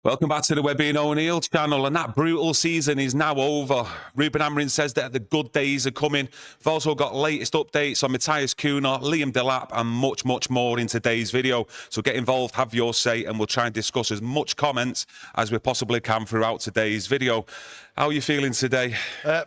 Welcome back to the Webby and O'Neill channel, and that brutal season is now over. Ruben Amorim says that the good days are coming. We've also got latest updates on Matheus Cunha, Liam Delap, and much, much more in today's video. So get involved, have your say, and we'll try and discuss as much comments as we possibly can throughout today's video. How are you feeling today?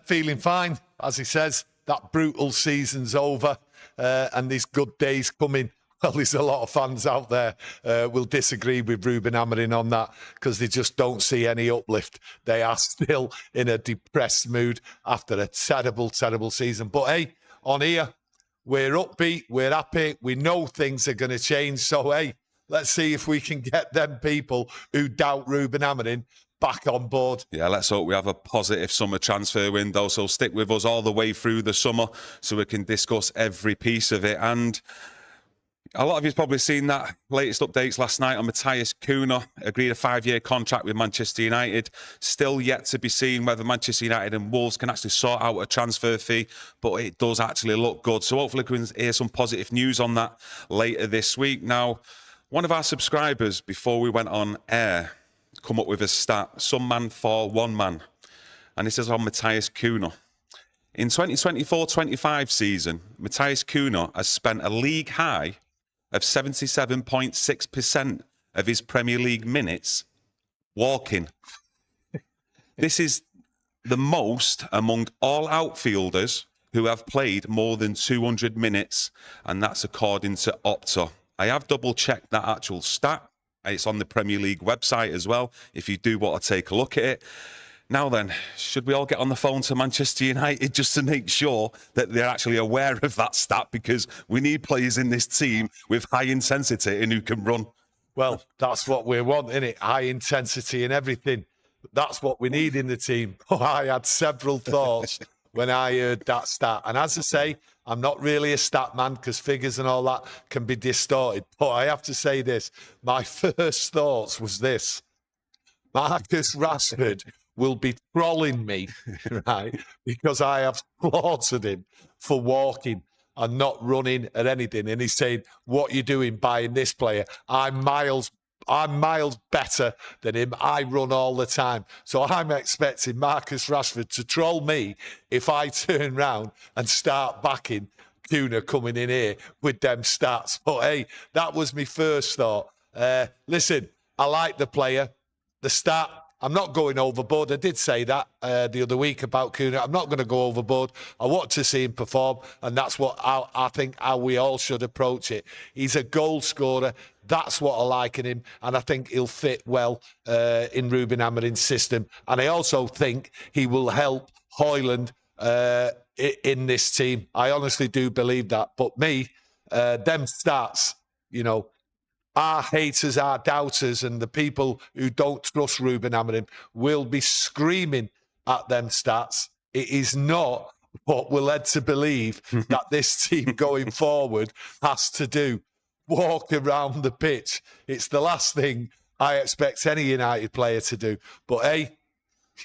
Feeling fine. As he says, that brutal season's over, and these good days coming. Well, there's a lot of fans out there will disagree with Ruben Amorim on that because they just don't see any uplift. They are still in a depressed mood after a terrible, terrible season. But hey, on here, we're upbeat, we're happy, we know things are going to change. So hey, let's see if we can get them people who doubt Ruben Amorim back on board. Yeah, let's hope we have a positive summer transfer window. So stick with us all the way through the summer so we can discuss every piece of it. And a lot of you've probably seen that latest updates last night on Matheus Cunha. Agreed a 5-year contract with Manchester United. Still yet to be seen whether Manchester United and Wolves can actually sort out a transfer fee, but it does actually look good. So hopefully we can hear some positive news on that later this week. Now, one of our subscribers, before we went on air, come up with a stat, some man for one man. And this is on Matheus Cunha. In 2024-25 season, Matheus Cunha has spent a league high of 77.6% of his Premier League minutes walking. This is the most among all outfielders who have played more than 200 minutes, and that's according to Opta. I have double-checked that actual stat. It's on the Premier League website as well, if you do want to take a look at it. Now then, should we all get on the phone to Manchester United just to make sure that they're actually aware of that stat? Because we need players in this team with high intensity and who can run. Well, that's what we want, isn't it? High intensity and everything. That's what we need in the team. Oh, I had several thoughts when I heard that stat. And as I say, I'm not really a stat man because figures and all that can be distorted. But I have to say this. My first thoughts was this. Marcus Rashford will be trolling me, right? Because I have slaughtered him for walking and not running at anything. And he's saying, what you doing buying this player? I'm miles better than him. I run all the time. So I'm expecting Marcus Rashford to troll me if I turn round and start backing Kuhner coming in here with them stats. But hey, that was my first thought. Listen, I like the player. The stat, I'm not going overboard. I did say that the other week about Kuhner. I'm not going to go overboard. I want to see him perform, and that's what I think how we all should approach it. He's a goal scorer. That's what I like in him, and I think he'll fit well in Ruben Amorim's system. And I also think he will help Højlund in this team. I honestly do believe that. But me, them stats, you know, our haters, our doubters, and the people who don't trust Ruben Amorim will be screaming at them stats. It is not what we're led to believe that this team going forward has to do. Walk around the pitch. It's the last thing I expect any United player to do. But hey,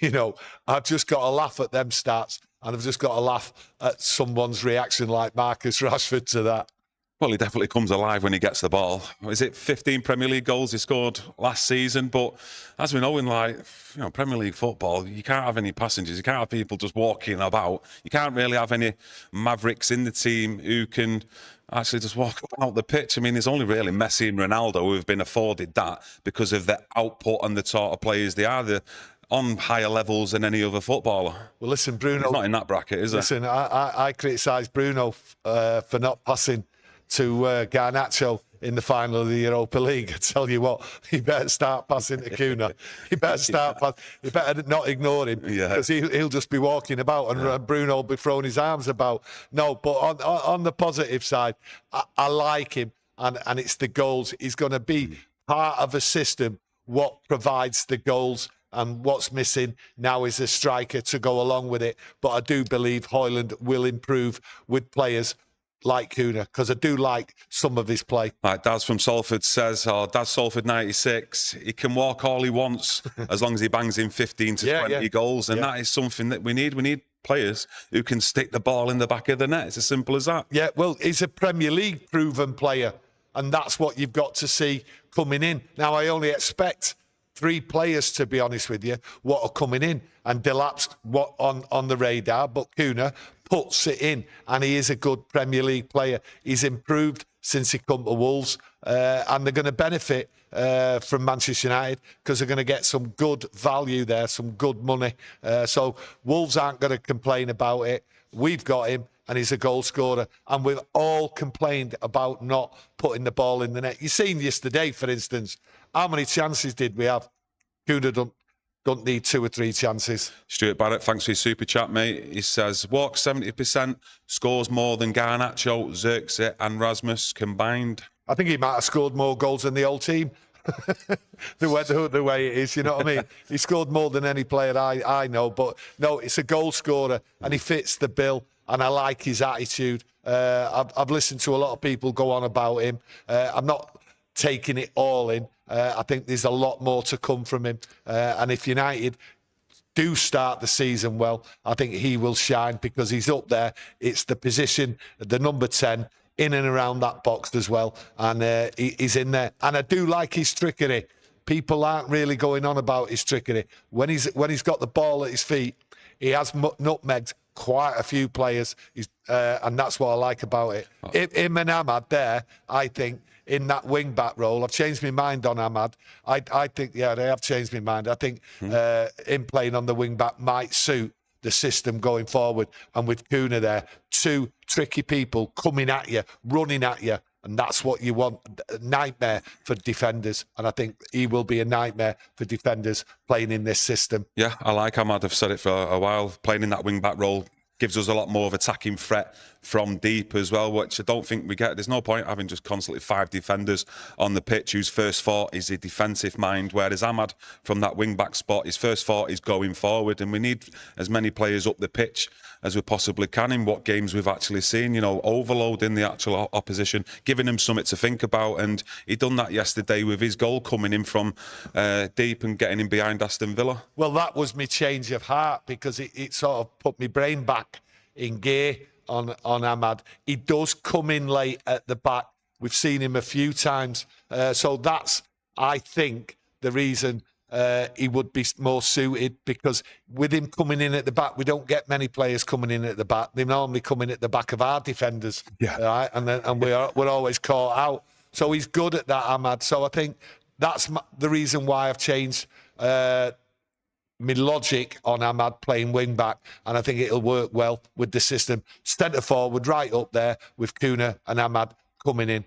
you know, I've just got to laugh at them stats, and I've just got to laugh at someone's reaction like Marcus Rashford to that. Well, he definitely comes alive when he gets the ball. Is it 15 Premier League goals he scored last season? But as we know in, like, you know, Premier League football, you can't have any passengers. You can't have people just walking about. You can't really have any mavericks in the team who can actually just walk out the pitch. I mean, there's only really Messi and Ronaldo who have been afforded that because of the output and the sort of players they are. They're on higher levels than any other footballer. Well, listen, Bruno. He's not in that bracket, is he? Listen, I criticise Bruno for not passing to Garnacho in the final of the Europa League. I tell you what, he better start passing to Kuhner. He better start passing. He better not ignore him because he'll just be walking about and Bruno will be throwing his arms about. No, but on the positive side, I like him, and it's the goals. He's going to be part of a system what provides the goals, and what's missing now is a striker to go along with it. But I do believe Højlund will improve with players like Kuhner, because I do like some of his play. Like Daz from Salford says, or Daz Salford 96, he can walk all he wants as long as he bangs in 15 to 20 goals, and that is something that we need. We need players who can stick the ball in the back of the net. It's as simple as that. Yeah, well, he's a Premier League proven player, and that's what you've got to see coming in. Now, I only expect 3 players, to be honest with you, what are coming in. And Delap's what on the radar, but Kuhner puts it in, and he is a good Premier League player. He's improved since he come to Wolves, and they're going to benefit from Manchester United because they're going to get some good value there, some good money. So Wolves aren't going to complain about it. We've got him, and he's a goal scorer. And we've all complained about not putting the ball in the net. You seen yesterday, for instance, how many chances did we have? Kuhner don't need 2 or 3 chances. Stuart Barrett, thanks for your super chat, mate. He says, walks 70%, scores more than Garnacho, Xerxes and Rasmus combined. I think he might have scored more goals than the whole team. the way it is, you know what I mean? He scored more than any player I know. But no, it's a goal scorer, and he fits the bill, and I like his attitude. I've listened to a lot of people go on about him. I'm not taking it all in. I think there's a lot more to come from him. And if United do start the season well, I think he will shine because he's up there. It's the position, the number 10, in and around that box as well. And he's in there. And I do like his trickery. People aren't really going on about his trickery. When he's got the ball at his feet, he has nutmegged quite a few players. And that's what I like about it. Him and Ahmad there, I think, in that wing-back role. I've changed my mind on Ahmad. I think, yeah, they have changed my mind. I think him playing on the wing-back might suit the system going forward. And with Kuhner there, 2 tricky people coming at you, running at you, and that's what you want. A nightmare for defenders. And I think he will be a nightmare for defenders playing in this system. Yeah, I like Ahmad. I've said it for a while. Playing in that wing-back role gives us a lot more of attacking threat from deep as well, which I don't think we get. There's no point having just constantly 5 defenders on the pitch whose first thought is a defensive mind, whereas Ahmad, from that wing-back spot, his first thought is going forward, and we need as many players up the pitch as we possibly can in what games we've actually seen, you know, overloading the actual opposition, giving them something to think about, and he done that yesterday with his goal coming in from deep and getting him behind Aston Villa. Well, that was my change of heart because it sort of put my brain back in gear on Ahmad. He does come in late at the back. We've seen him a few times. So that's, I think, the reason he would be more suited, because with him coming in at the back, we don't get many players coming in at the back. They normally come in at the back of our defenders, right? And we're always caught out. So he's good at that, Ahmad. So I think that's the reason why I've changed my logic on Ahmad playing wing back, and I think it'll work well with the system. Centre forward right up there with Kuhner and Ahmad coming in.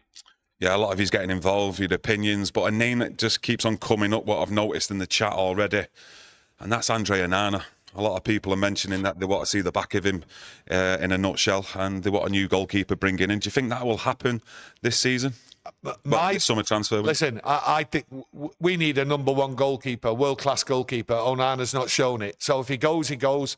Yeah, a lot of he's getting involved with opinions, but a name that just keeps on coming up, what I've noticed in the chat already, and that's Andre Onana. A lot of people are mentioning that they want to see the back of him in a nutshell, and they want a new goalkeeper bringing in. Do you think that will happen this season? My summer transfer. Listen, I think we need a number 1 goalkeeper, world-class goalkeeper. Onana's not shown it. So if he goes,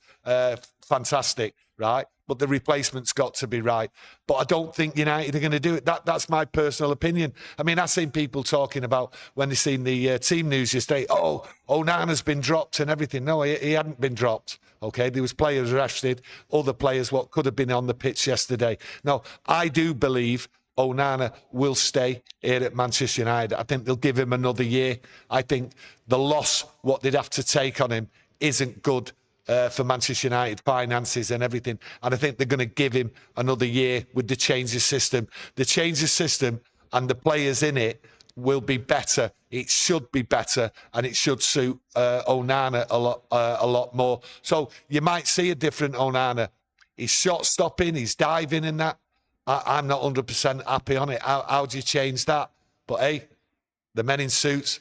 fantastic, right? But the replacement's got to be right. But I don't think United are going to do it. That's my personal opinion. I mean, I've seen people talking about when they seen the team news yesterday, oh, Onana's been dropped and everything. No, he hadn't been dropped. Okay, there was players rested, other players what could have been on the pitch yesterday. No, I do believe Onana will stay here at Manchester United. I think they'll give him another year. I think the loss, what they'd have to take on him, isn't good for Manchester United finances and everything. And I think they're going to give him another year with the change of system. The change of system and the players in it will be better. It should be better, and it should suit Onana a lot more. So you might see a different Onana. He's shot stopping, he's diving and that. I'm not 100% happy on it. How do you change that? But hey, the men in suits,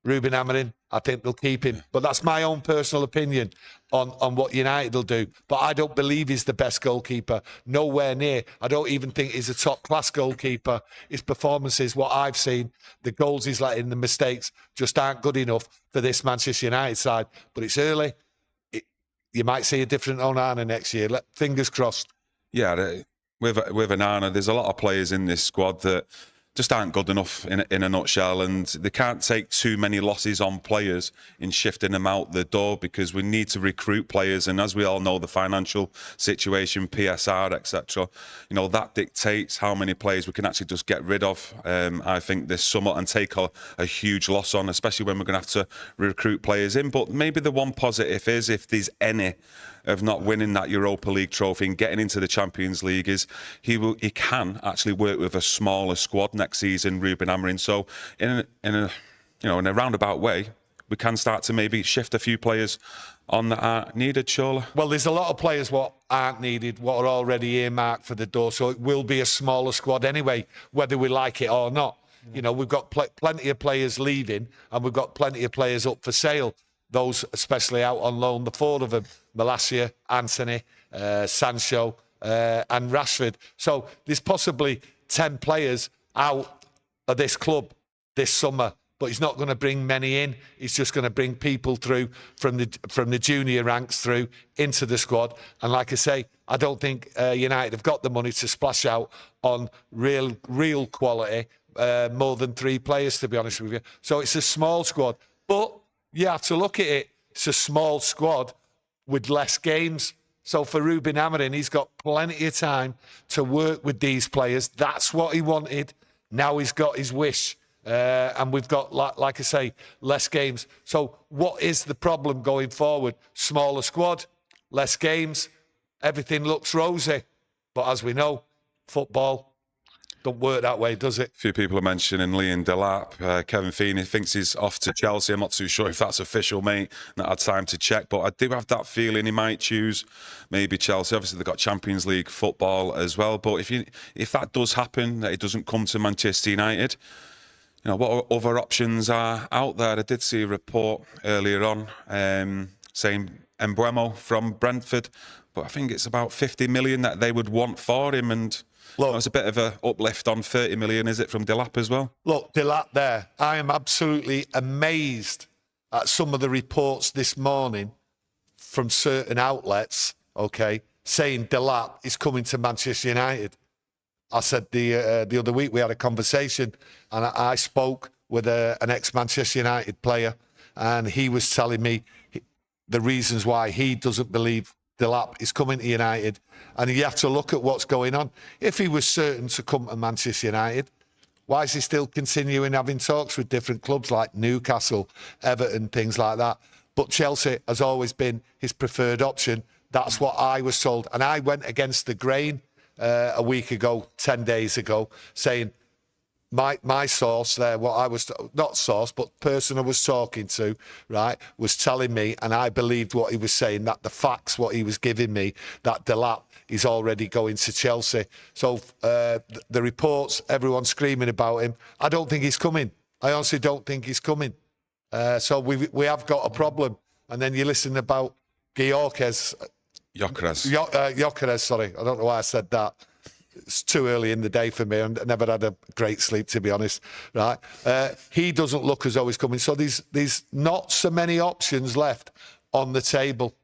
Ruben Amorim, I think they'll keep him. But that's my own personal opinion on what United will do. But I don't believe he's the best goalkeeper. Nowhere near. I don't even think he's a top-class goalkeeper. His performances, what I've seen, the goals he's letting, the mistakes, just aren't good enough for this Manchester United side. But it's early. You might see a different Onana next year. Fingers crossed. Yeah, with Onana, there's a lot of players in this squad that just aren't good enough in a nutshell, and they can't take too many losses on players in shifting them out the door, because we need to recruit players, and as we all know, the financial situation, PSR, etc., you know, that dictates how many players we can actually just get rid of, I think, this summer, and take a huge loss on, especially when we're going to have to recruit players in. But maybe the one positive is, if there's any of not winning that Europa League trophy and getting into the Champions League, is he can actually work with a smaller squad next season, Ruben Amorim. So in a roundabout way, we can start to maybe shift a few players on that aren't needed, surely. Well, there's a lot of players what aren't needed, what are already earmarked for the door, so it will be a smaller squad anyway, whether we like it or not. You know, we've got plenty of players leaving, and we've got plenty of players up for sale. Those especially out on loan, the four of them: Malacia, Anthony, Sancho, and Rashford. So there's possibly 10 players out of this club this summer, but he's not going to bring many in. He's just going to bring people through from the junior ranks through into the squad. And like I say, I don't think United have got the money to splash out on real quality, more than 3 players, to be honest with you. So it's a small squad, but you have to look at it. It's a small squad with less games. So for Ruben Amorim, he's got plenty of time to work with these players. That's what he wanted. Now he's got his wish. And we've got, like I say, less games. So what is the problem going forward? Smaller squad, less games. Everything looks rosy. But as we know, football don't work that way, does it? A few people are mentioning Liam Delap. Kevin Feeney thinks he's off to Chelsea. I'm not too sure if that's official, mate. Not had time to check, but I do have that feeling he might choose maybe Chelsea. Obviously, they've got Champions League football as well. But if that does happen, that it doesn't come to Manchester United, you know, what other options are out there? I did see a report earlier on saying Mbeumo from Brentford, but I think it's about 50 million that they would want for him, and look, it's a bit of an uplift on 30 million, is it, from Delap as well? Look, Delap there. I am absolutely amazed at some of the reports this morning from certain outlets, okay, saying Delap is coming to Manchester United. I said the other week we had a conversation, and I spoke with an ex-Manchester United player, and he was telling me the reasons why he doesn't believe Delap is coming to United. And you have to look at what's going on. If he was certain to come to Manchester United, why is he still continuing having talks with different clubs like Newcastle, Everton, things like that? But Chelsea has always been his preferred option. That's what I was told. And I went against the grain a week ago, 10 days ago, saying my source there, what I was, not source, but person I was talking to, right, was telling me, and I believed what he was saying, that the facts, what he was giving me, that Delap is already going to Chelsea. So the reports, everyone's screaming about him. I don't think he's coming. I honestly don't think he's coming. So we have got a problem. And then you listen about Gyökeres, sorry. I don't know why I said that. It's too early in the day for me, and I never had a great sleep, to be honest. Right? He doesn't look as though he's coming. So there's not so many options left on the table.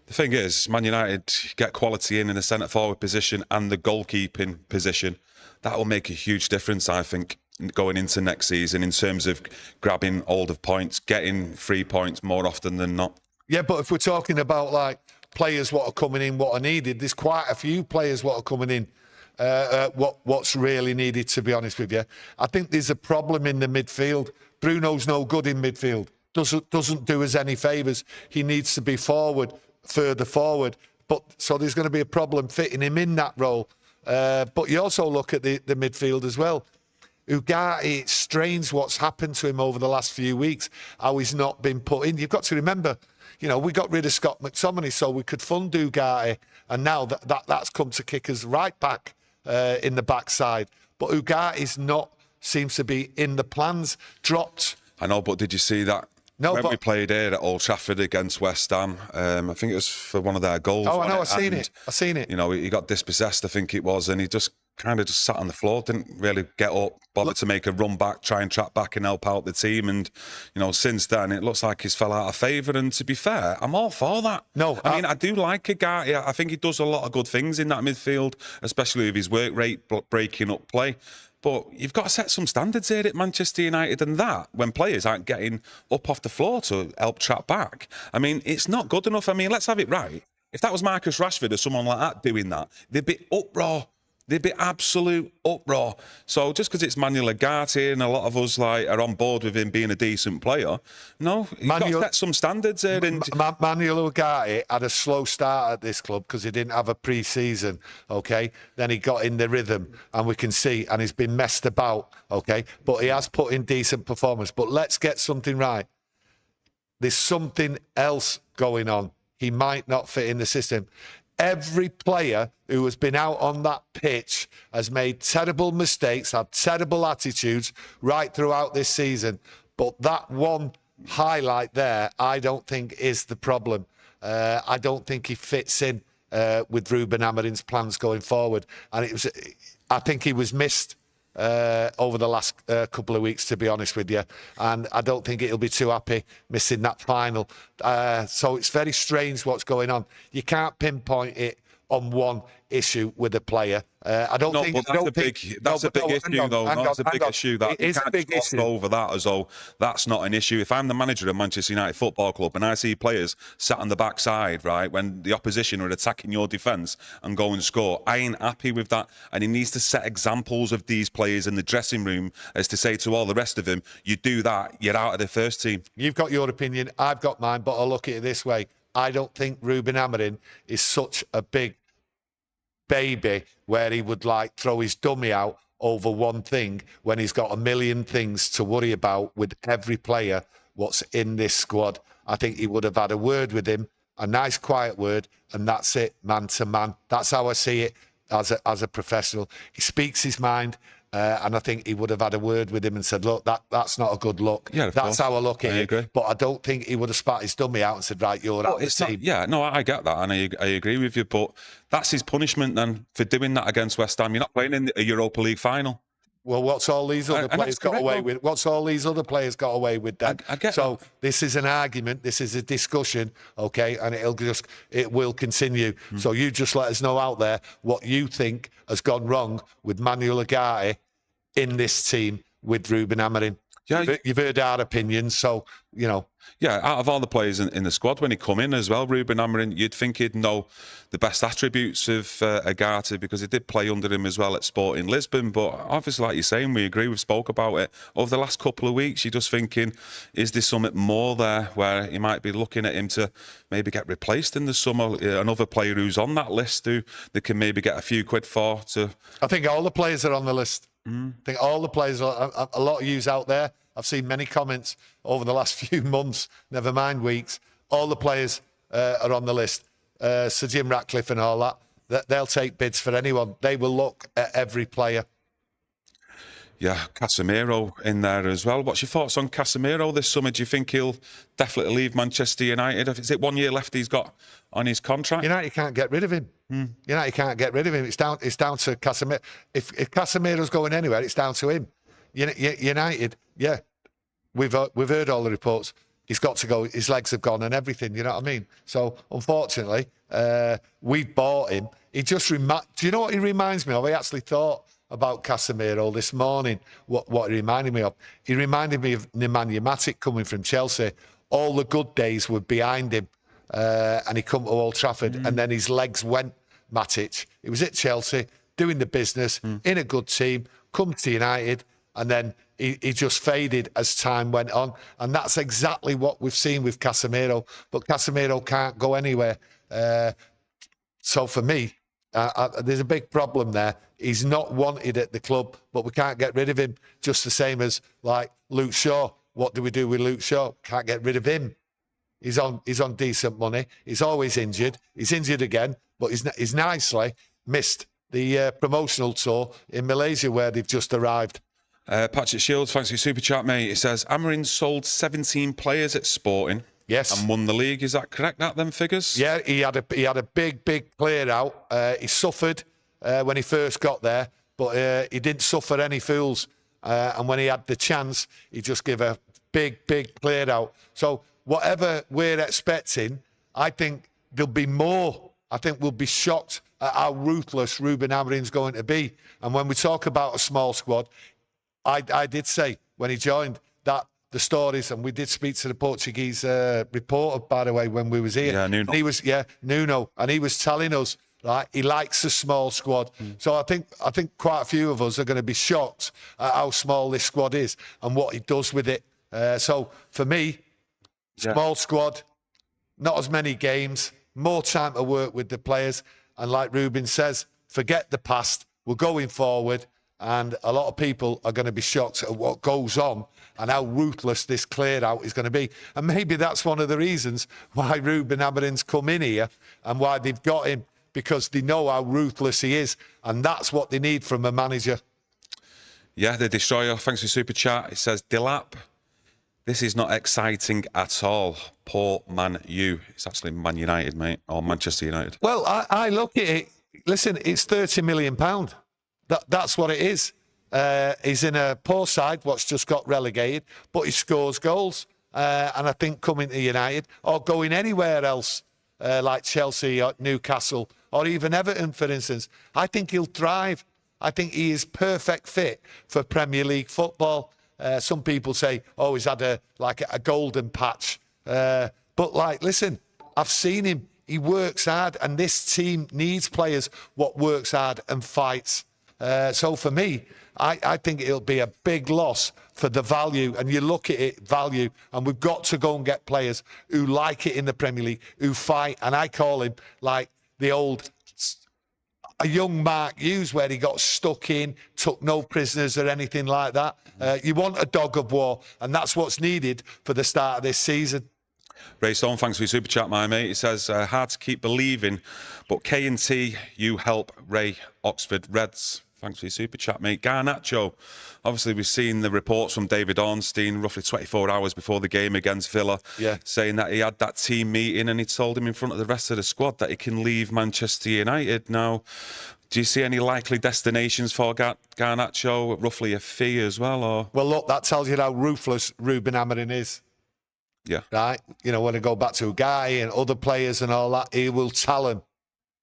The thing is, Man United get quality in the centre-forward position and the goalkeeping position. That will make a huge difference, I think, going into next season in terms of grabbing hold of points, getting 3 points more often than not. Yeah, but if we're talking about, like, players what are coming in, what are needed, there's quite a few players what are coming in, what's really needed, to be honest with you. I think there's a problem in the midfield. Bruno's no good in midfield. Doesn't do us any favours. He needs to be further forward. But so there's going to be a problem fitting him in that role. But you also look at the midfield as well. Ugarte, it's strange what's happened to him over the last few weeks, how he's not been put in. You've got to remember, you know, we got rid of Scott McTominay so we could fund Ugarte, and now that's come to kick us right back in the backside. But Ugarte's seems to be in the plans, dropped. I know, but did you see that? No, when we played here at Old Trafford against West Ham, I think it was for one of their goals. Oh, I know, I've seen it. You know, he got dispossessed, I think it was, and he just kind of just sat on the floor, didn't really get up, bothered to make a run back, try and track back and help out the team. And, you know, since then, it looks like he's fell out of favour. And to be fair, I'm all for that. No, I mean, I do like Ugarte. I think he does a lot of good things in that midfield, especially with his work rate, breaking up play. But you've got to set some standards here at Manchester United, and that when players aren't getting up off the floor to help trap back. I mean, it's not good enough. I mean, let's have it right. If that was Marcus Rashford or someone like that doing that, they'd be uproar. They'd be absolute uproar. So just because it's Manuel Ugarte and a lot of us are on board with him being a decent player, no, you've got to set some standards here. And Manuel Ugarte had a slow start at this club because he didn't have a pre-season, okay? Then he got in the rhythm, and we can see, and he's been messed about, okay? But he has put in decent performance. But let's get something right. There's something else going on. He might not fit in the system. Every player who has been out on that pitch has made terrible mistakes, had terrible attitudes right throughout this season. But that one highlight there, I don't think is the problem. I don't think he fits in with Ruben Amorim's plans going forward. And I think he was missed over the last couple of weeks, to be honest with you. And I don't think he'll be too happy missing that final. So it's very strange what's going on. You can't pinpoint it on one issue with a player. I don't think that's a big issue, though. That's a big issue. That it is a big issue. Over that as though that's not an issue. If I'm the manager of Manchester United Football Club and I see players sat on the backside, right, when the opposition are attacking your defence and go and score, I ain't happy with that. And he needs to set examples of these players in the dressing room as to say to all the rest of them, you do that, you're out of the first team. You've got your opinion, I've got mine, but I'll look at it this way. I don't think Ruben Amorim is such a big baby where he would throw his dummy out over one thing when he's got a million things to worry about with every player what's in this squad. I think he would have had a word with him, a nice quiet word, and that's it, man to man. That's how I see it as a professional. He speaks his mind. And I think he would have had a word with him and said, look, that's not a good look. Yeah, that's how I look at it. Agree. But I don't think he would have spat his dummy out and said, right, you're out of the team. Yeah, no, I get that, and I agree with you. But that's his punishment then for doing that against West Ham. You're not playing in a Europa League final. Well, what's all these other players got away with? What's all these other players got away with then? I get so that. This is an argument. This is a discussion, okay? And it will continue. So you just let us know out there what you think has gone wrong with Manuel Ugarte in this team with Ruben Amorim. Yeah, you've heard our opinions, so, you know. Yeah, out of all the players in the squad, when he come in as well, Ruben Amorim, you'd think he'd know the best attributes of Ugarte because he did play under him as well at Sporting Lisbon. But obviously, like you're saying, we agree, we've spoke about it. Over the last couple of weeks, you're just thinking, is there something more there where you might be looking at him to maybe get replaced in the summer? Another player who's on that list who they can maybe get a few quid for. I think all the players are on the list. I think all the players, a lot of yous out there, I've seen many comments over the last few months, never mind weeks. All the players are on the list. Sir Jim Ratcliffe and all that, they'll take bids for anyone. They will look at every player. Yeah, Casemiro in there as well. What's your thoughts on Casemiro this summer? Do you think he'll definitely leave Manchester United? Is it 1 year left he's got on his contract? United can't get rid of him. United can't get rid of him. It's down to Casemiro. If Casemiro's going anywhere, it's down to him. United, yeah, we've heard all the reports. He's got to go. His legs have gone and everything. You know what I mean? So unfortunately, we bought him. He just do you know what he reminds me of? I actually thought about Casemiro this morning. What he reminded me of? He reminded me of Nemanja Matic coming from Chelsea. All the good days were behind him, and he come to Old Trafford, and then his legs went. Matic. He was at Chelsea doing the business in a good team. Come to United. And then he just faded as time went on. And that's exactly what we've seen with Casemiro. But Casemiro can't go anywhere. So for me, there's a big problem there. He's not wanted at the club, but we can't get rid of him. Just the same as Luke Shaw. What do we do with Luke Shaw? Can't get rid of him. He's on decent money. He's always injured. He's injured again, but he's nicely missed the promotional tour in Malaysia where they've just arrived. Patrick Shields, thanks for your super chat, mate. It says Amorim sold 17 players at Sporting. Yes. And won the league. Is that correct, them figures? Yeah, he had a big player out. He suffered when he first got there, but he didn't suffer any fools. And when he had the chance, he just gave a big player out. So whatever we're expecting, I think there'll be more. I think we'll be shocked at how ruthless Ruben Amorim's going to be. And when we talk about a small squad, I did say when he joined that the stories, and we did speak to the Portuguese reporter, by the way, when we was here. Yeah, Nuno. And he was, Nuno, and he was telling us, right, he likes a small squad. So I think quite a few of us are going to be shocked at how small this squad is and what he does with it. So for me, small squad, not as many games, more time to work with the players. And like Ruben says, forget the past. We're going forward. And a lot of people are going to be shocked at what goes on and how ruthless this clear out is going to be. And maybe that's one of the reasons why Ruben Amorim's come in here and why they've got him, because they know how ruthless he is. And that's what they need from a manager. Yeah, the Destroyer, thanks for Super Chat. It says, Delap, this is not exciting at all. Poor Man U. It's actually Man United, mate, or Manchester United. Well, I look at it. Listen, it's £30 million. That's what it is. He's in a poor side, what's just got relegated, but he scores goals. And I think coming to United or going anywhere else, like Chelsea or Newcastle or even Everton, for instance, I think he'll thrive. I think he is perfect fit for Premier League football. Some people say, oh, he's had a golden patch. But listen, I've seen him. He works hard, and this team needs players what works hard and fights. So for me, I think it'll be a big loss for the value. And you look at it, value, and we've got to go and get players who like it in the Premier League, who fight. And I call him like the old, a young Mark Hughes, where he got stuck in, took no prisoners or anything like that. You want a dog of war, and that's what's needed for the start of this season. Ray Stone, thanks for your super chat, my mate. He says, hard to keep believing, but K&T, you help Ray, Oxford Reds. Thanks for your super chat, mate. Garnacho, obviously we've seen the reports from David Ornstein roughly 24 hours before the game against Villa, saying that he had that team meeting and he told him in front of the rest of the squad that he can leave Manchester United. Now, do you see any likely destinations for Garnacho, roughly a fee as well? Or? Well, look, that tells you how ruthless Ruben Amorim is. Yeah. Right? You know, when I go back to a guy and other players and all that, he will tell him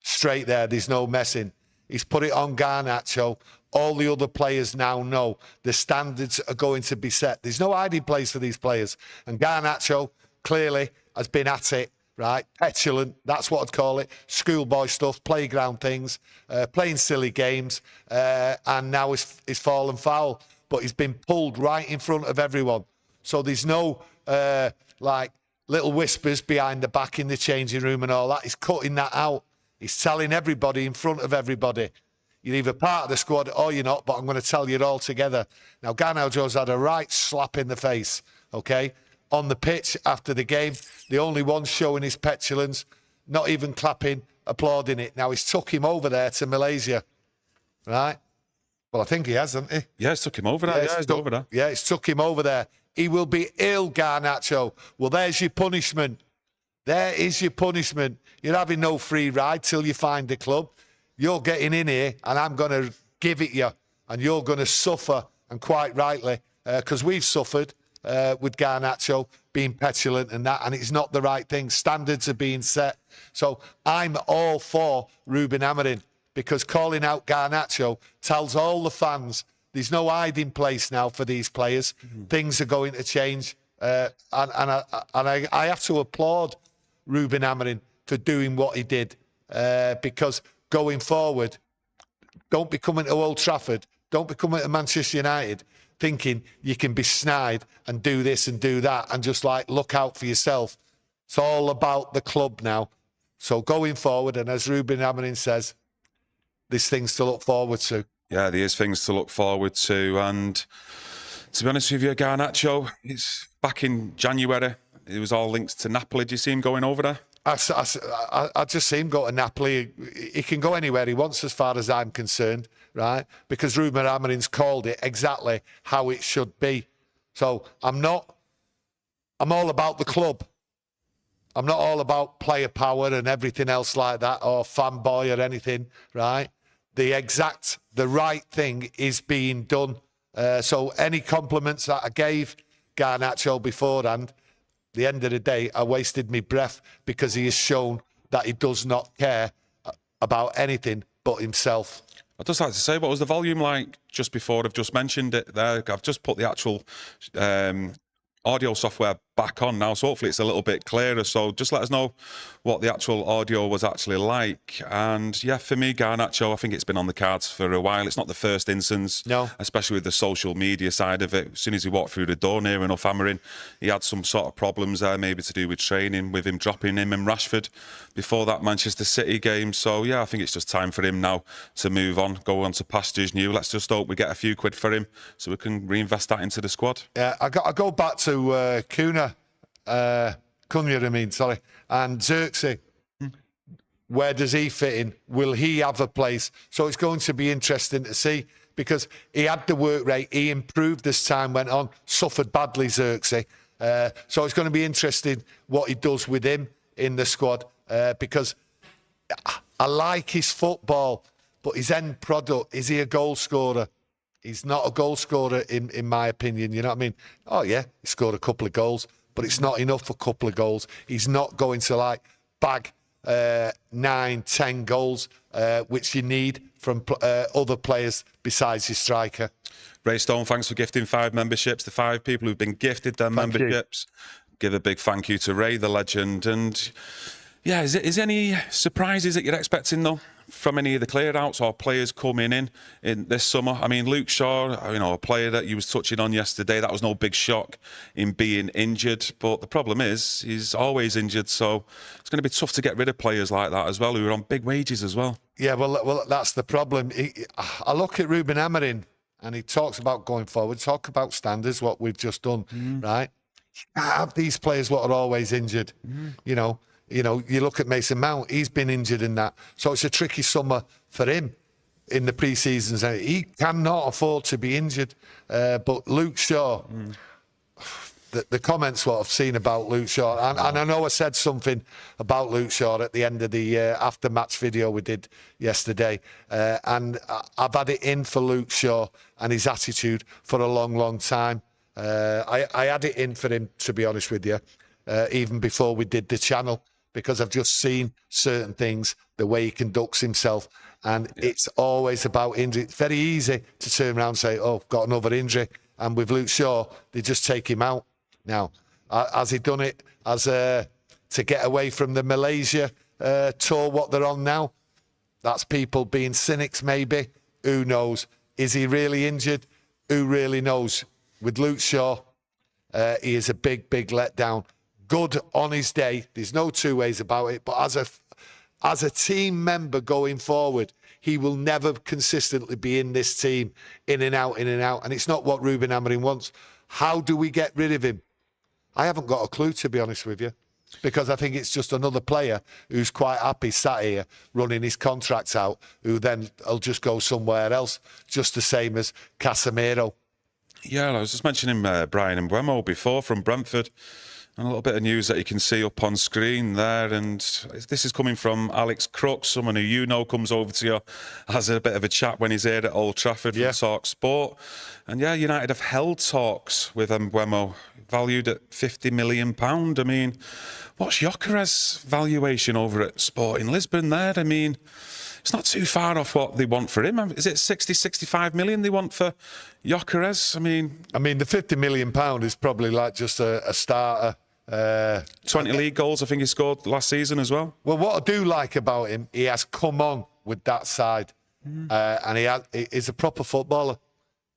straight there, there's no messing. He's put it on Garnacho. All the other players now know the standards are going to be set. There's no hiding place for these players. And Garnacho clearly has been at it, right? Petulant, that's what I'd call it. Schoolboy stuff, playground things, playing silly games. And now he's fallen foul. But he's been pulled right in front of everyone. So there's no, little whispers behind the back in the changing room and all that. He's cutting that out. He's telling everybody in front of everybody, you're either part of the squad or you're not, but I'm going to tell you it all together. Now, Garnacho's had a right slap in the face, okay, on the pitch after the game. The only one showing his petulance, not even clapping, applauding it. Now, he's took him over there to Malaysia, right? Well, I think he has, hasn't he? Yeah, he's took him over there. Yeah, he's over there. Yeah, he's took him over there. He will be ill, Garnacho. Well, there's your punishment. There is your punishment. You're having no free ride till you find the club. You're getting in here, and I'm going to give it you, and you're going to suffer, and quite rightly, because we've suffered with Garnacho being petulant and that, and it's not the right thing. Standards are being set. So I'm all for Ruben Amorim, because calling out Garnacho tells all the fans there's no hiding place now for these players. Things are going to change. And I have to applaud Ruben Amorim for doing what he did, because going forward, don't be coming to Old Trafford, don't be coming to Manchester United thinking you can be snide and do this and do that and just look out for yourself. It's all about the club now. So going forward, and as Ruben Amorim says, there's things to look forward to. Yeah, there is things to look forward to. And to be honest with you, Garnacho, it's back in January. It was all linked to Napoli. Do you see him going over there? I just see him go to Napoli. He can go anywhere he wants as far as I'm concerned, right? Because Ruben Amorim's called it exactly how it should be. So I'm all about the club. I'm not all about player power and everything else like that, or fanboy or anything, right? The right thing is being done. So any compliments that I gave Garnacho beforehand, the end of the day, I wasted my breath, because he has shown that he does not care about anything but himself. I'd just like to say, what was the volume like just before? I've just mentioned it there. I've just put the actual audio software back on now, so hopefully it's a little bit clearer. So just let us know what the actual audio was actually like. And yeah, for me, Garnacho, I think it's been on the cards for a while. It's not the first instance, No. especially with the social media side of it. As soon as he walked through the door near enough Amorim, he had some sort of problems there, maybe to do with training, with him dropping him in Rashford before that Manchester City game. So yeah, I think it's just time for him now to move on, go on to pastures new. Let's just hope we get a few quid for him so we can reinvest that into the squad. Yeah, I go back to Kuhner, Cunha, and Xerxes. Where does he fit in? Will he have a place? So it's going to be interesting to see, because he had the work rate, he improved as time went on, suffered badly, Xerxes. So it's going to be interesting what he does with him in the squad, because I like his football, but his end product, is he a goal scorer? He's not a goal scorer, in my opinion. You know what I mean? Oh, yeah, he scored a couple of goals, but it's not enough for a couple of goals. He's not going to, like, bag 9, 10 goals, which you need from other players besides your striker. Ray Stone, thanks for gifting 5 memberships. The 5 people who've been gifted their memberships. Give a big thank you to Ray, the legend. And yeah, is any surprises that you're expecting, though, from any of the clear-outs or players coming in this summer? I mean, Luke Shaw, you know, a player that you was touching on yesterday, that was no big shock in being injured. But the problem is, he's always injured, so it's going to be tough to get rid of players like that as well, who are on big wages as well. Yeah, well, that's the problem. I look at Ruben Amorim, and he talks about going forward, talk about standards, what we've just done, right? You can't have these players what are always injured, you know. You know, you look at Mason Mount, he's been injured in that. So it's a tricky summer for him in the pre-seasons. He cannot afford to be injured. But Luke Shaw, the comments what I've seen about Luke Shaw, and I know I said something about Luke Shaw at the end of the after-match video we did yesterday. And I've had it in for Luke Shaw and his attitude for a long, long time. I had it in for him, to be honest with you, even before we did the channel, because I've just seen certain things, the way he conducts himself, and it's always about injury. It's very easy to turn around and say, oh, got another injury, and with Luke Shaw, they just take him out. Now, has he done it to get away from the Malaysia tour, what they're on now? That's people being cynics, maybe. Who knows? Is he really injured? Who really knows? With Luke Shaw, he is a big, big letdown. Good on his day. There's no two ways about it. But as a team member going forward, he will never consistently be in this team, in and out, in and out. And it's not what Ruben Amorim wants. How do we get rid of him? I haven't got a clue, to be honest with you, because I think it's just another player who's quite happy sat here running his contracts out, who then will just go somewhere else, just the same as Casemiro. Yeah, I was just mentioning Bryan Mbeumo before from Brentford. And a little bit of news that you can see up on screen there. And this is coming from Alex Crooks, someone who you know comes over to you, has a bit of a chat when he's here at Old Trafford for Talk Sport. And yeah, United have held talks with Mbeumo, valued at £50 million. I mean, what's Gyökeres' valuation over at Sporting Lisbon there? I mean, it's not too far off what they want for him. Is it 60, 65 million they want for Gyökeres? I mean, the £50 million is probably like just a starter. 20 league goals, I think he scored last season as well. Well, what I do like about him, he has come on with that side. And he's a proper footballer,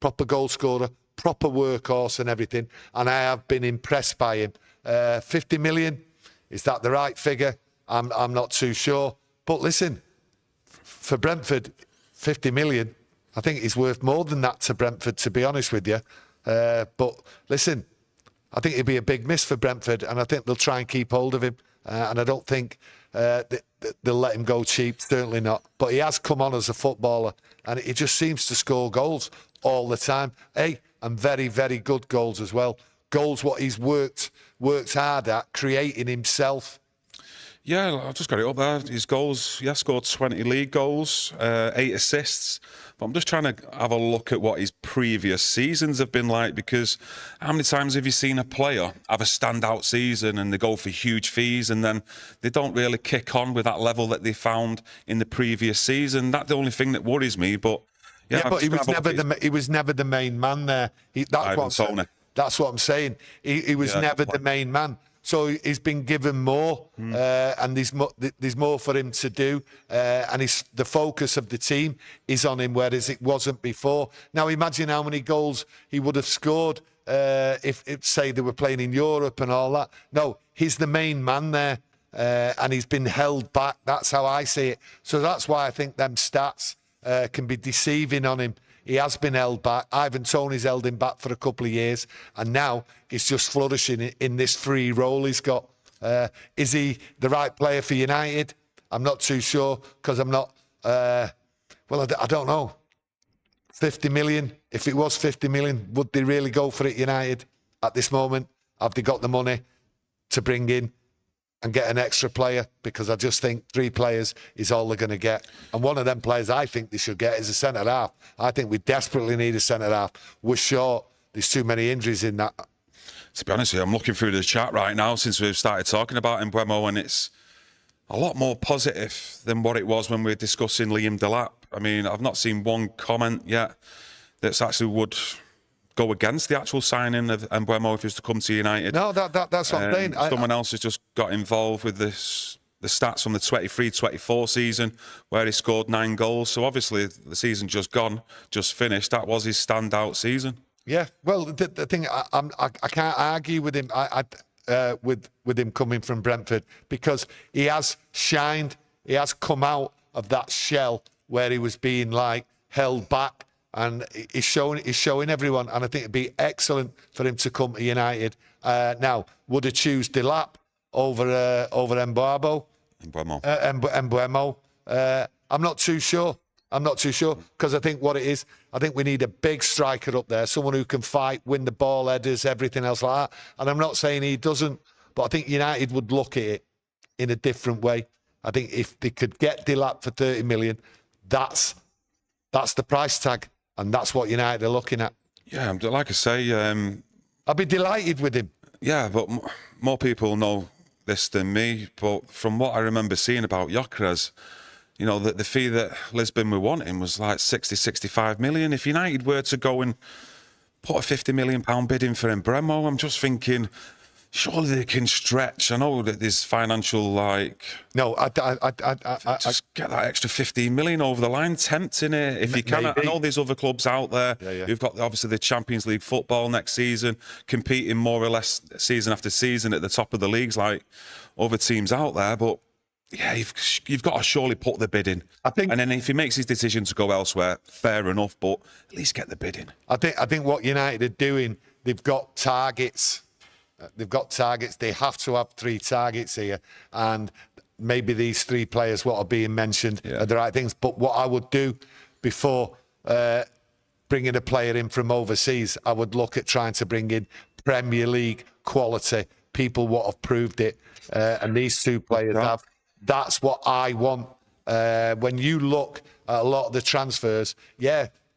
proper goal scorer, proper workhorse and everything. And I have been impressed by him. 50 million, is that the right figure? I'm not too sure. But listen, for Brentford, 50 million, I think he's worth more than that to Brentford, to be honest with you. But listen, I think it'd be a big miss for Brentford, and I think they'll try and keep hold of him. And I don't think they'll let him go cheap, certainly not. But he has come on as a footballer, and he just seems to score goals all the time. And very, very good goals as well. Goals what he's worked hard at, creating himself. Yeah, I've just got it up there. His goals, scored 20 league goals, 8 assists. But I'm just trying to have a look at what his previous seasons have been like, because how many times have you seen a player have a standout season and they go for huge fees and then they don't really kick on with that level that they found in the previous season? That's the only thing that worries me, but... Yeah, but he was never the main man there. That's what I'm saying. He was never the main man. So he's been given more, and there's more for him to do, and the focus of the team is on him, whereas it wasn't before. Now imagine how many goals he would have scored if say they were playing in Europe and all that. No, he's the main man there, and he's been held back. That's how I see it. So that's why I think them stats can be deceiving on him. He has been held back. Ivan Toney's held him back for a couple of years, and now he's just flourishing in this free role he's got. Is he the right player for United? I'm not too sure, because I'm not... I don't know. 50 million? If it was 50 million, would they really go for it, United, at this moment? Have they got the money to bring in and get an extra player? Because I just think 3 players is all they're going to get. And one of them players I think they should get is a centre-half. I think we desperately need a centre-half. We're short. There's too many injuries in that. To be honest with you, I'm looking through the chat right now since we've started talking about Mbeumo, and it's a lot more positive than what it was when we were discussing Liam Delap. I mean, I've not seen one comment yet that's actually would go against the actual signing of Mbeumo if he was to come to United. No, that's what I'm saying. Someone else has just got involved with this, the stats from the 23-24 season where he scored 9 goals. So obviously the season just finished. That was his standout season. Yeah. Well, the thing, I can't argue with him. With him coming from Brentford, because he has shined. He has come out of that shell where he was being like held back. And he's showing everyone, and I think it'd be excellent for him to come to United. Now, would I choose Delap over Mbeumo? Mbeumo. I'm not too sure. Because I think what it is, I think we need a big striker up there, someone who can fight, win the ball headers, everything else like that. And I'm not saying he doesn't, but I think United would look at it in a different way. I think if they could get Delap for 30 million, that's the price tag. And that's what United are looking at. Yeah, like I say... I'd be delighted with him. Yeah, but more people know this than me. But from what I remember seeing about Gyökeres, you know, the fee that Lisbon were wanting was like 60, 65 million. If United were to go and put a £50 million bid in for Mbeumo, I'm just thinking... surely they can stretch. I know that there's financial, like... No, just get that extra 15 million over the line, tempting it, if you can. I know there's other clubs out there who've got, obviously, the Champions League football next season, competing more or less season after season at the top of the leagues, like other teams out there. But, yeah, you've got to surely put the bid in. And then if he makes his decision to go elsewhere, fair enough, but at least get the bid in. I think what United are doing, they've got targets. They have to have 3 targets here, and maybe these 3 players, what are being mentioned, are the right things. But what I would do before bringing a player in from overseas, I would look at trying to bring in Premier League quality people what have proved it, and these 2 players have. That's what I want. When you look at a lot of the transfers,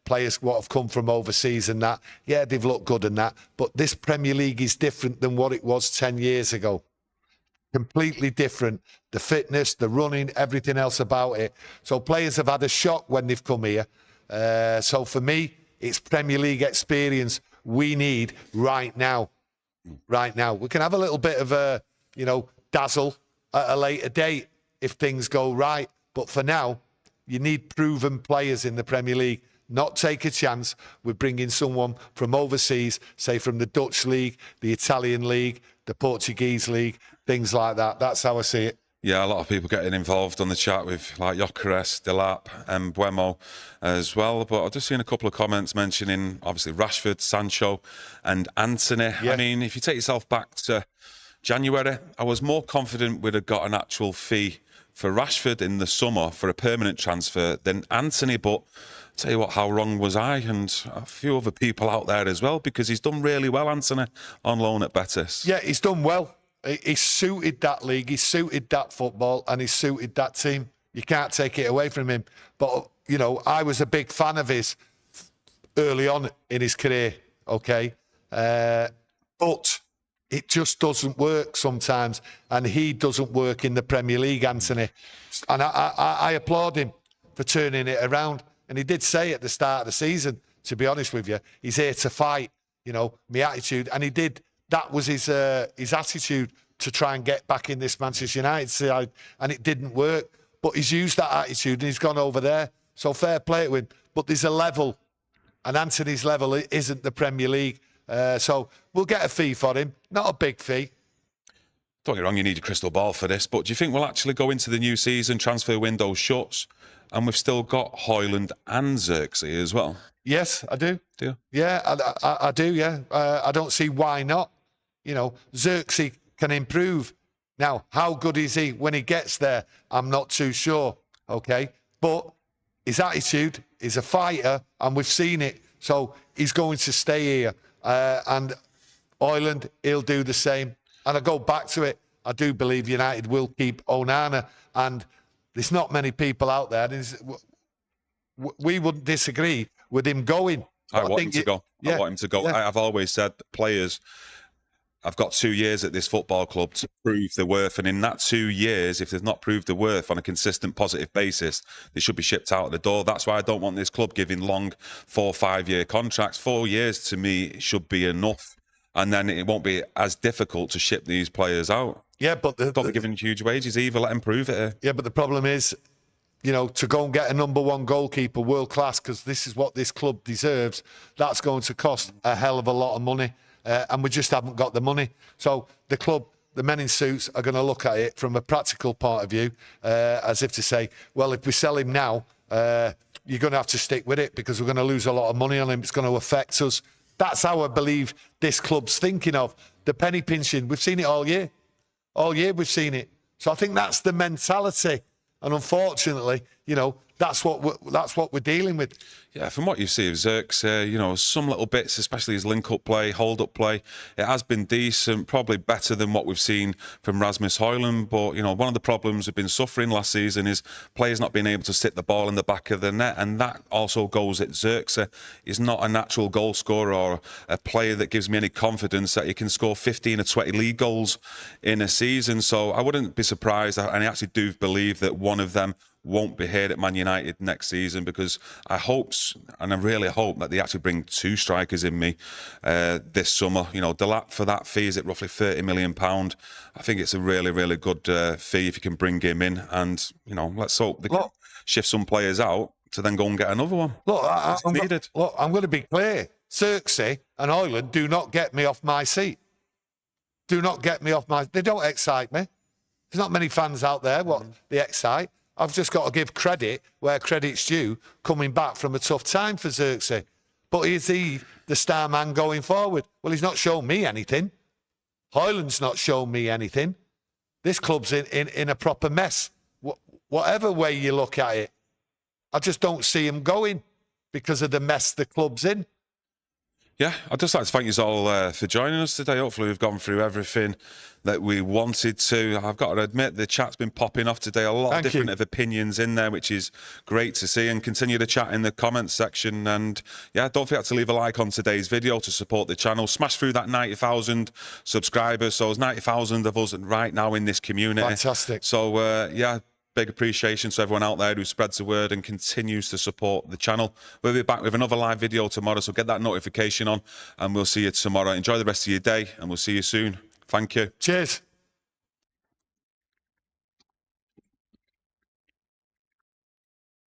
players what have come from overseas and that, they've looked good and that, but this Premier League is different than what it was 10 years ago. Completely different. The fitness, the running, everything else about it. So players have had a shock when they've come here. So for me, it's Premier League experience we need right now. Right now. We can have a little bit of a, dazzle at a later date if things go right. But for now, you need proven players in the Premier League. Not take a chance with bringing someone from overseas, say from the Dutch league, the Italian league, the Portuguese league, things like that. That's how I see it. Yeah, a lot of people getting involved on the chat with like Gyökeres, Delap, and Mbeumo as well. But I've just seen a couple of comments mentioning, obviously, Rashford, Sancho, and Anthony. Yeah. I mean, if you take yourself back to January, I was more confident we'd have got an actual fee for Rashford in the summer for a permanent transfer than Anthony, but... tell you what, how wrong was I, and a few other people out there as well, because he's done really well, Anthony, on loan at Betis. Yeah, he's done well. He's suited that league, he's suited that football, and he's suited that team. You can't take it away from him. But, you know, I was a big fan of his early on in his career, okay? But it just doesn't work sometimes, and he doesn't work in the Premier League, Anthony. And I applaud him for turning it around. And he did say at the start of the season, to be honest with you, he's here to fight, you know, my attitude. And he did. That was his attitude to try and get back in this Manchester United side, and it didn't work. But he's used that attitude and he's gone over there. So fair play to him. But there's a level, and Anthony's level isn't the Premier League. So we'll get a fee for him. Not a big fee. Don't get me wrong, you need a crystal ball for this, but do you think we'll actually go into the new season, transfer window shuts, and we've still got Højlund and Xerxes as well? Yes, I do. Do you? Yeah, I do, yeah. I don't see why not. You know, Xerxes can improve. Now, how good is he when he gets there? I'm not too sure, okay? But his attitude is a fighter, and we've seen it. So he's going to stay here. And Højlund, he'll do the same. And I go back to it. I do believe United will keep Onana. And there's not many people out there. We wouldn't disagree with him going. I want him to go. Yeah, I want him to go. yeah. I've always said that players, I've got 2 years at this football club to prove their worth. And in that 2 years, if they've not proved their worth on a consistent, positive basis, they should be shipped out the door. That's why I don't want this club giving long 4 or 5 year contracts. 4 years to me should be enough. And then it won't be as difficult to ship these players out. Yeah, but Don't be giving huge wages either. Let them prove it. Yeah, but the problem is, you know, to go and get a #1 goalkeeper, world class, because this is what this club deserves, that's going to cost a hell of a lot of money. And we just haven't got the money. So the club, the men in suits, are going to look at it from a practical point of view, as if to say, well, if we sell him now, you're going to have to stick with it because we're going to lose a lot of money on him. It's going to affect us. That's how I believe this club's thinking of. The penny pinching, we've seen it all year. All year we've seen it. So I think that's the mentality. And unfortunately, you know, that's what we're dealing with. Yeah, from what you see of Xerxes, you know, some little bits, especially his link-up play, hold-up play, it has been decent, probably better than what we've seen from Rasmus Højlund. But, you know, one of the problems we've been suffering last season is players not being able to sit the ball in the back of the net, and that also goes at Xerxes. He's not a natural goal scorer or a player that gives me any confidence that he can score 15 or 20 league goals in a season. So I wouldn't be surprised, and I actually do believe that one of them won't be here at Man United next season, because I hope, and I really hope, that they actually bring 2 strikers in me this summer. You know, Delap for that fee is at roughly £30 million. I think it's a really, really good fee if you can bring him in, and, you know, let's hope they can shift some players out to then go and get another one. Look, I'm going to be clear. Xerxes and Højlund do not get me off my seat. Do not get me off my... They don't excite me. There's not many fans out there what they excite. I've just got to give credit where credit's due, coming back from a tough time for Xerxes. But is he the star man going forward? Well, he's not shown me anything. Højlund's not shown me anything. This club's in a proper mess. Whatever way you look at it, I just don't see him going because of the mess the club's in. Yeah, I'd just like to thank you all for joining us today. Hopefully we've gone through everything that we wanted to. I've got to admit, the chat's been popping off today. A lot of different opinions in there, which is great to see. And continue to chat in the comments section. And yeah, don't forget to leave a like on today's video to support the channel. Smash through that 90,000 subscribers. So there's 90,000 of us right now in this community. Fantastic. So yeah, big appreciation to everyone out there who spreads the word and continues to support the channel. We'll be back with another live video tomorrow, so get that notification on, and we'll see you tomorrow. Enjoy the rest of your day, and we'll see you soon. Thank you. Cheers.